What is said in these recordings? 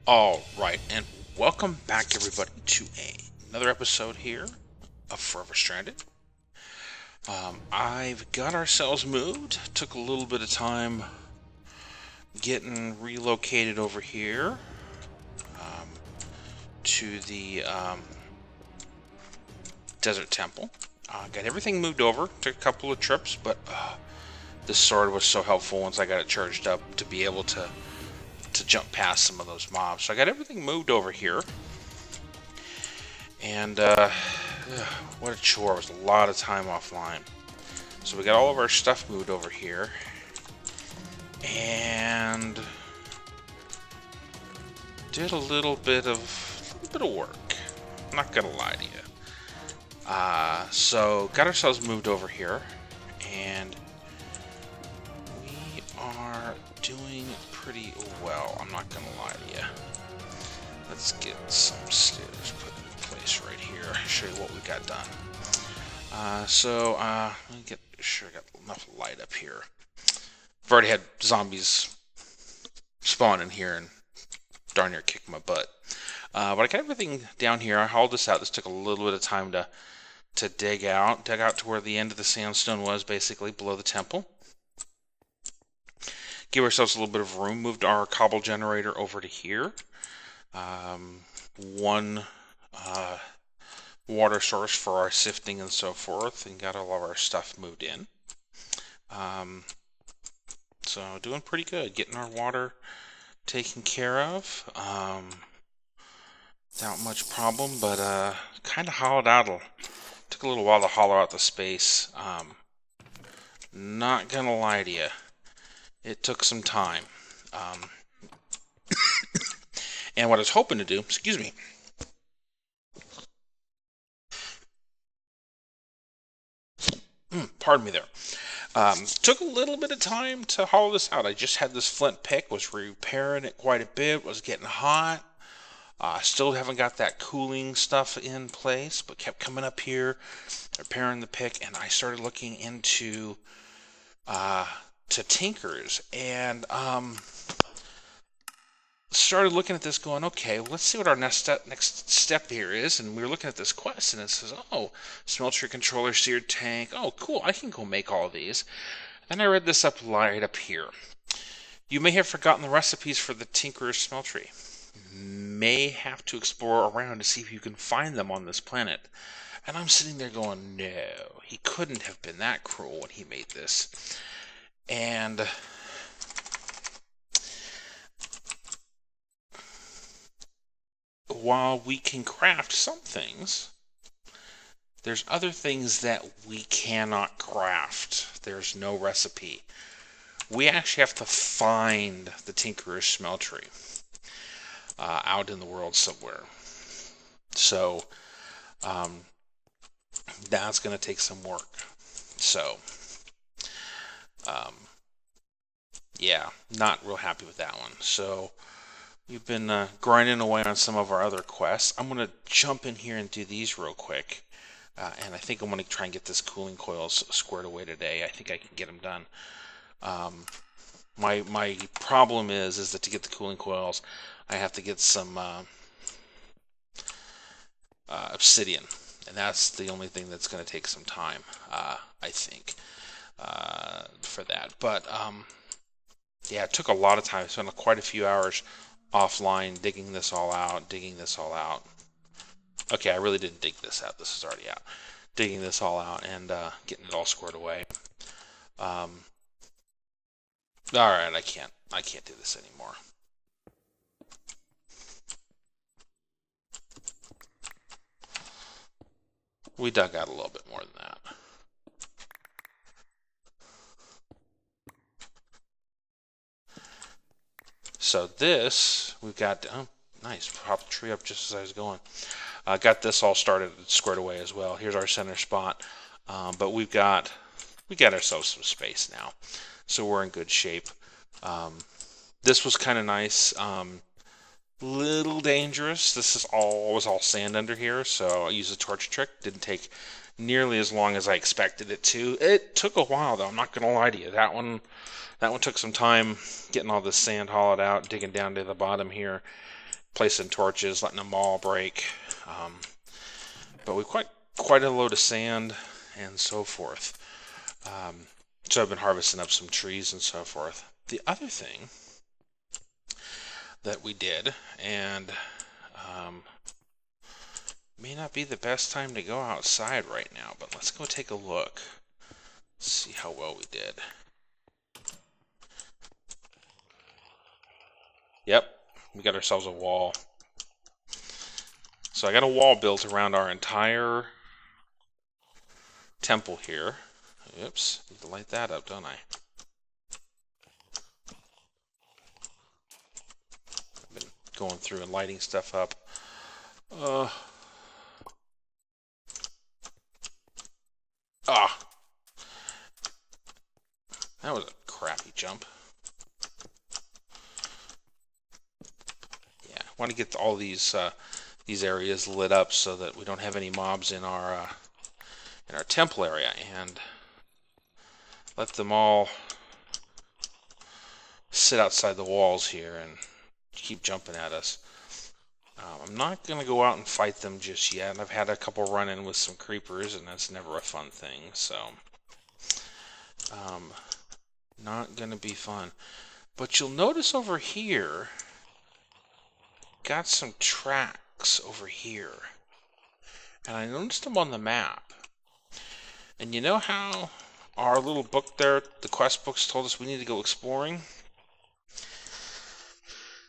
All right, and welcome back, everybody, to another episode here of Forever Stranded. I've got ourselves moved. Took a little bit of time getting relocated over here to the Desert Temple. Got everything moved over. Took a couple of trips, but this sword was so helpful once I got it charged up to be able to jump past some of those mobs. So I got everything moved over here. And what a chore. It was a lot of time offline. So we got all of our stuff moved over here. And did a little bit of work. I'm not gonna lie to you. So got ourselves moved over here, and we are doing pretty well. I'm not gonna lie to you. Let's get some stairs put in place right here. Show you what we got done. Let me get sure I got enough light up here. I've already had zombies spawn in here and darn near kick my butt. But I got everything down here. I hauled this out. This took a little bit of time to dig out to where the end of the sandstone was, basically below the temple. Give ourselves a little bit of room. Moved our cobble generator over to here. One water source for our sifting and so forth, and got all of our stuff moved in. So doing pretty good, getting our water taken care of. Without much problem, but kind of hollowed out. Took a little while to hollow out the space. Not gonna lie to you, it took some time. And what I was hoping to do, excuse me, pardon me there. Took a little bit of time to hollow this out. I just had this flint pick, was repairing it quite a bit, was getting hot. Still haven't got that cooling stuff in place, but kept coming up here, repairing the pick, and I started looking into to tinkers, and started looking at this going, okay, let's see what our next step here is. And we were looking at this quest, and it says, oh, smeltery controller, seared tank. Oh, cool, I can go make all of these. Then I read this up right up here. You may have forgotten the recipes for the Tinkerer's Smeltery. May have to explore around to see if you can find them on this planet. And I'm sitting there going, no, he couldn't have been that cruel when he made this. And while we can craft some things, there's other things that we cannot craft. There's no recipe. We actually have to find the Tinkerer's Smeltery out in the world somewhere. So that's going to take some work. So yeah, not real happy with that one. So we've been grinding away on some of our other quests. I'm going to jump in here and do these real quick. And I think I'm going to try and get this cooling coils squared away today. I think I can get them done. My problem is that to get the cooling coils, I have to get some obsidian. And that's the only thing that's going to take some time, I think, for that. But yeah, it took a lot of time. I spent quite a few hours offline digging this all out. Okay, I really didn't dig this out. This is already out. Digging this all out and getting it all squared away. All right, I can't do this anymore. We dug out a little bit more than that. So this, we've got, oh, nice, pop the tree up just as I was going. Got this all started, squared away as well. Here's our center spot, but we got ourselves some space now, so we're in good shape. This was kind of nice, little dangerous. This was all sand under here, so I used a torch trick. Didn't take nearly as long as I expected it to. It took a while, though. I'm not going to lie to you. That one took some time getting all this sand hauled out, digging down to the bottom here, placing torches, letting them all break. But we quite a load of sand and so forth. So I've been harvesting up some trees and so forth. The other thing that we did, and may not be the best time to go outside right now, but let's go take a look. See how well we did. Yep, we got ourselves a wall. So I got a wall built around our entire temple here. Oops, need to light that up, don't I? I've been going through and lighting stuff up. That was a crappy jump. Yeah, I want to get all these areas lit up so that we don't have any mobs in our temple area, and let them all sit outside the walls here and keep jumping at us. I'm not going to go out and fight them just yet. I've had a couple run-in with some creepers, and that's never a fun thing, so not going to be fun. But you'll notice over here, got some tracks over here, and I noticed them on the map. And you know how our little book there, the quest books, told us we need to go exploring?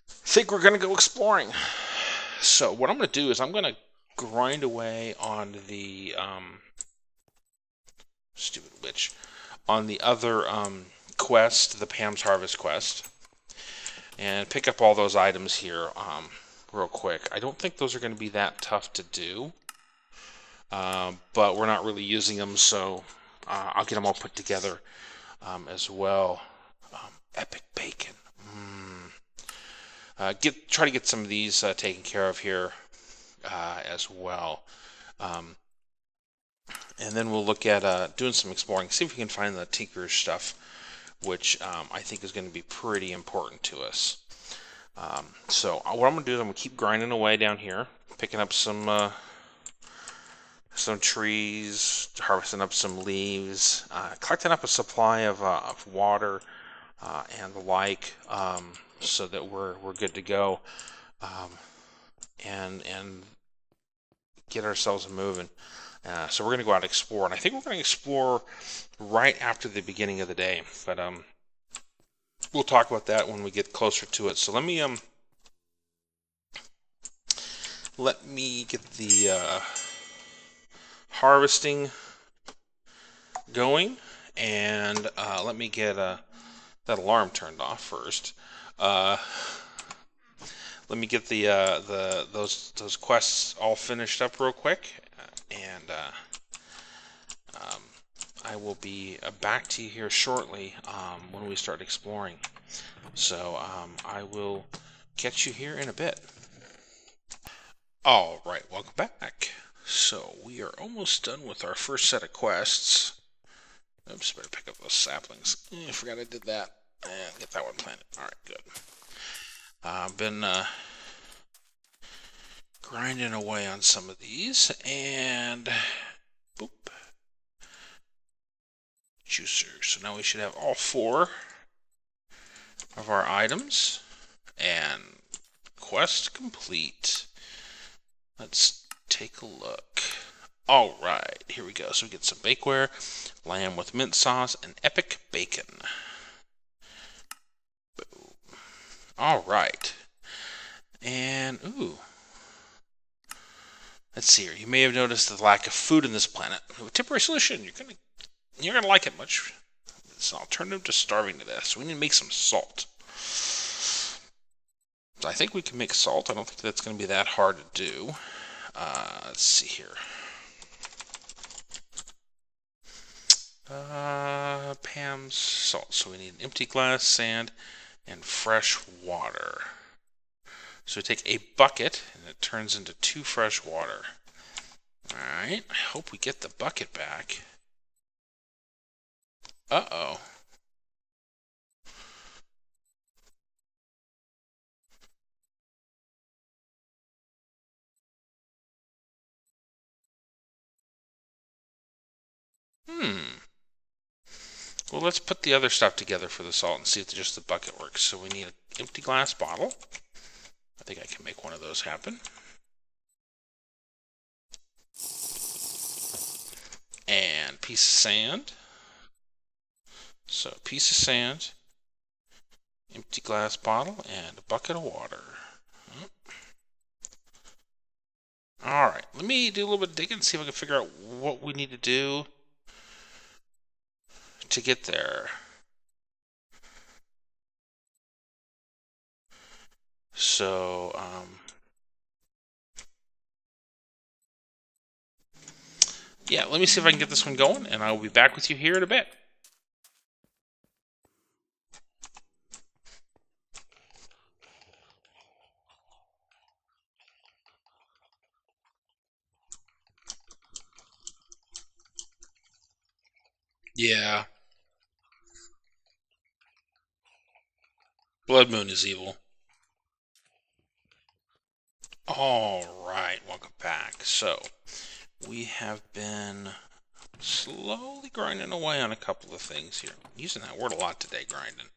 I think we're going to go exploring. So what I'm going to do is I'm going to grind away on the stupid witch, on the other quest, the Pam's Harvest quest, and pick up all those items here real quick. I don't think those are going to be that tough to do, but we're not really using them, so I'll get them all put together as well. Epic bacon. Try to get some of these taken care of here as well. And then we'll look at doing some exploring, see if we can find the Tinker's stuff, which I think is going to be pretty important to us. So what I'm going to do is I'm going to keep grinding away down here, picking up some trees, harvesting up some leaves, collecting up a supply of water and the like, so that we're good to go, and get ourselves moving. So we're going to go out and explore, and I think we're going to explore right after the beginning of the day, but we'll talk about that when we get closer to it. So let me get the harvesting going, and let me get that alarm turned off first. Let me get those quests all finished up real quick, and I will be back to you here shortly when we start exploring. So I will catch you here in a bit. All right, welcome back. So we are almost done with our first set of quests. Oops, better pick up those saplings. I forgot I did that. And get that one planted. All right, good. I've been grinding away on some of these, and boop, juicer. So now we should have all 4 of our items, and quest complete. Let's take a look. All right, here we go. So we get some bakeware, lamb with mint sauce, and epic bacon. Boom. All right. And, ooh. Let's see here. You may have noticed the lack of food in this planet. With a temporary solution, you're gonna like it much. It's an alternative to starving to death. So we need to make some salt. So I think we can make salt. I don't think that's going to be that hard to do. Let's see here. Pam's salt. So we need an empty glass, sand, and fresh water. So we take a bucket, and it turns into 2 fresh water. Alright, I hope we get the bucket back. Uh-oh. Well, let's put the other stuff together for the salt and see if just the bucket works. So we need an empty glass bottle. I think I can make one of those happen. And a piece of sand. So a piece of sand, empty glass bottle, and a bucket of water. Alright, let me do a little bit of digging and see if I can figure out what we need to do to get there. So, yeah, let me see if I can get this one going, and I will be back with you here in a bit. Yeah, Blood Moon is evil. Alright, welcome back. So, we have been slowly grinding away on a couple of things here. I'm using that word a lot today, grinding.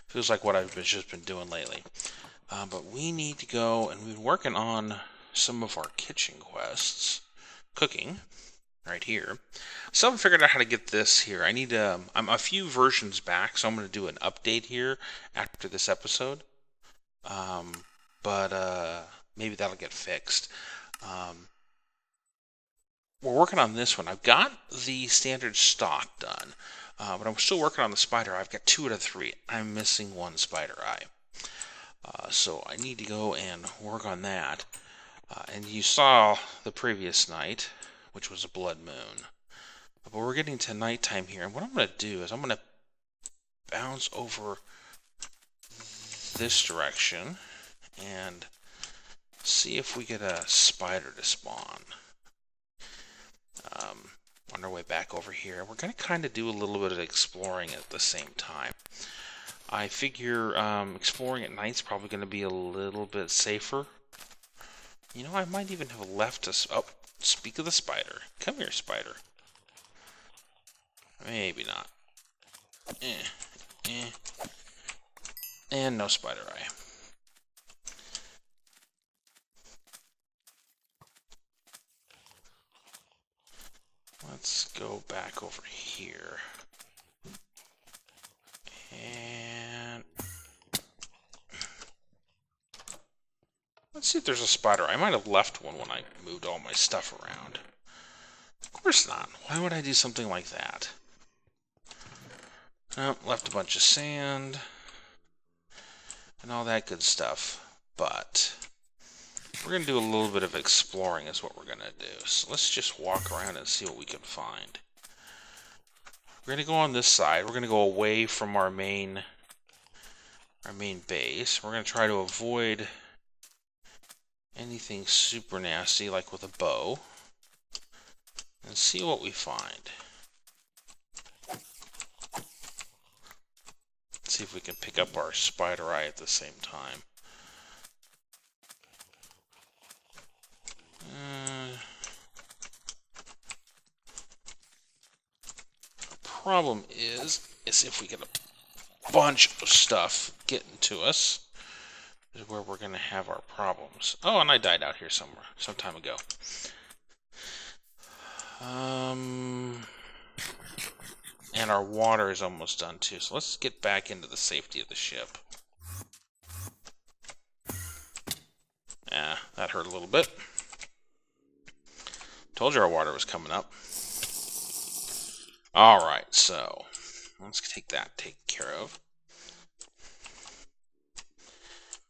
Feels like what I've just been doing lately. But we need to go, and we've been working on some of our kitchen quests. Cooking, right here. So I haven't figured out how to get this here. I need I'm a few versions back, so I'm going to do an update here after this episode. But maybe that'll get fixed. We're working on this one. I've got the standard stock done, but I'm still working on the spider eye. I've got 2 out of 3. I'm missing 1 spider eye. So I need to go and work on that. And you saw the previous night, which was a blood moon. But we're getting to nighttime here, and what I'm going to do is I'm going to bounce over this direction and see if we get a spider to spawn. On our way back over here, we're going to kind of do a little bit of exploring at the same time. I figure exploring at night's probably going to be a little bit safer. You know, I might even have left us. Oh, speak of the spider. Come here, spider. Maybe not. And no spider eye. Let's go back over here. And let's see if there's a spider. I might have left one when I moved all my stuff around. Of course not. Why would I do something like that? Oh, left a bunch of sand and all that good stuff. But we're going to do a little bit of exploring is what we're going to do. So let's just walk around and see what we can find. We're going to go on this side. We're going to go away from our main base. We're going to try to avoid anything super nasty, like with a bow, and see what we find. See if we can pick up our spider eye at the same time. Problem is if we get a bunch of stuff getting to us, is where we're going to have our problems. Oh, and I died out here somewhere, some time ago. And our water is almost done too, so let's get back into the safety of the ship. That hurt a little bit. Told you our water was coming up. Alright, so let's take that taken care of.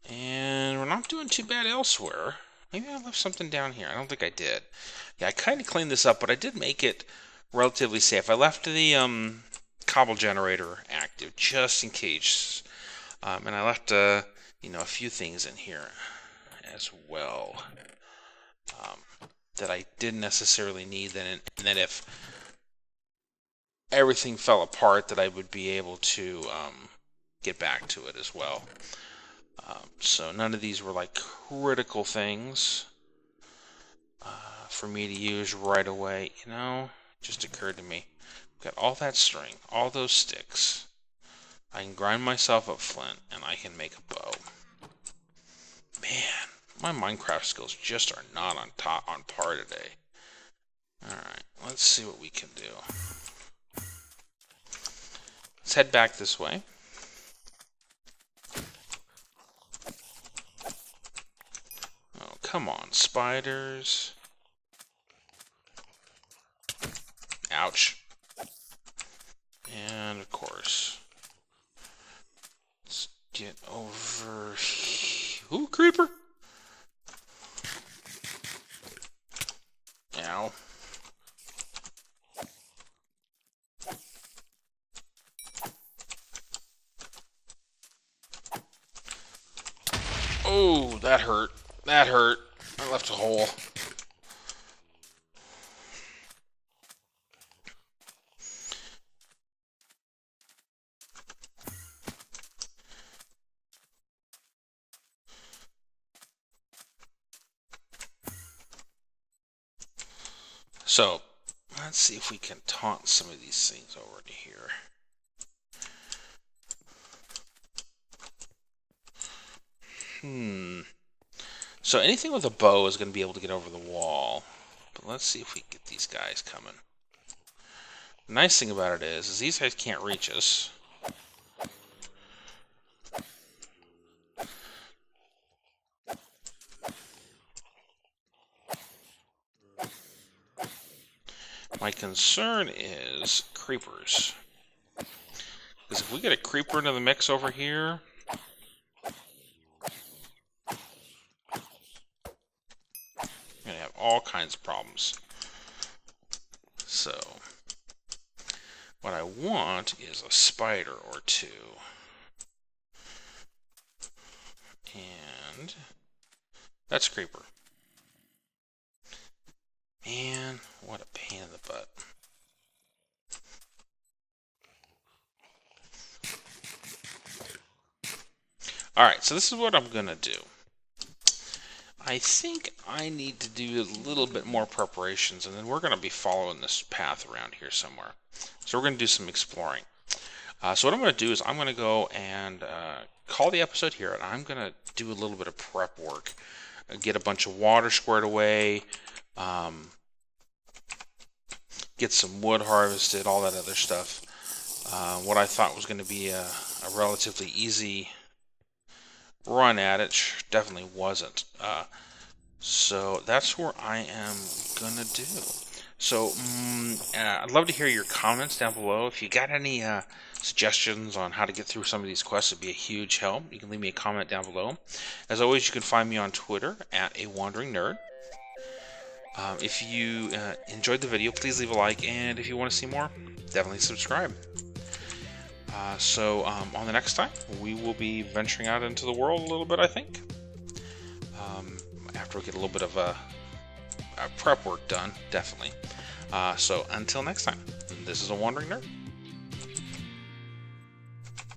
And we're not doing too bad elsewhere. Maybe I left something down here. I don't think I did. Yeah, I kind of cleaned this up, but I did make it relatively safe. I left the cobble generator active just in case. And I left a few things in here as well. that I didn't necessarily need, and that if everything fell apart, that I would be able to get back to it as well. So none of these were like critical things for me to use right away. You know, it just occurred to me. Got all that string, all those sticks. I can grind myself up flint, and I can make a bow. Man, my Minecraft skills just are not on par today. Alright, let's see what we can do. Let's head back this way. Oh, come on, spiders. Ouch. And of course, let's get over here. Ooh, creeper! Ow. Oh, that hurt. That hurt. I left a hole. So, let's see if we can taunt some of these things over to here. So anything with a bow is going to be able to get over the wall. But let's see if we can get these guys coming. The nice thing about it is these guys can't reach us. My concern is creepers. Because if we get a creeper into the mix over here, we're going to have all kinds of problems. So, what I want is a spider or two. And that's creeper. Man, what a pain in the butt. Alright, so this is what I'm going to do. I think I need to do a little bit more preparations, and then we're going to be following this path around here somewhere. So we're going to do some exploring. So what I'm going to do is I'm going to go and call the episode here, and I'm going to do a little bit of prep work. Get a bunch of water squared away, get some wood harvested, all that other stuff. What I thought was going to be a relatively easy run at it definitely wasn't. So that's where I am gonna do. So I'd love to hear your comments down below. If you got any suggestions on how to get through some of these quests, it'd be a huge help. You can leave me a comment down below. As always, you can find me on Twitter at @awanderingnerd. If you enjoyed the video, please leave a like, and if you want to see more, definitely subscribe. So on the next time, we will be venturing out into the world a little bit, I think. After we get a little bit of a prep work done, definitely. So until next time, this is A Wandering Nerd.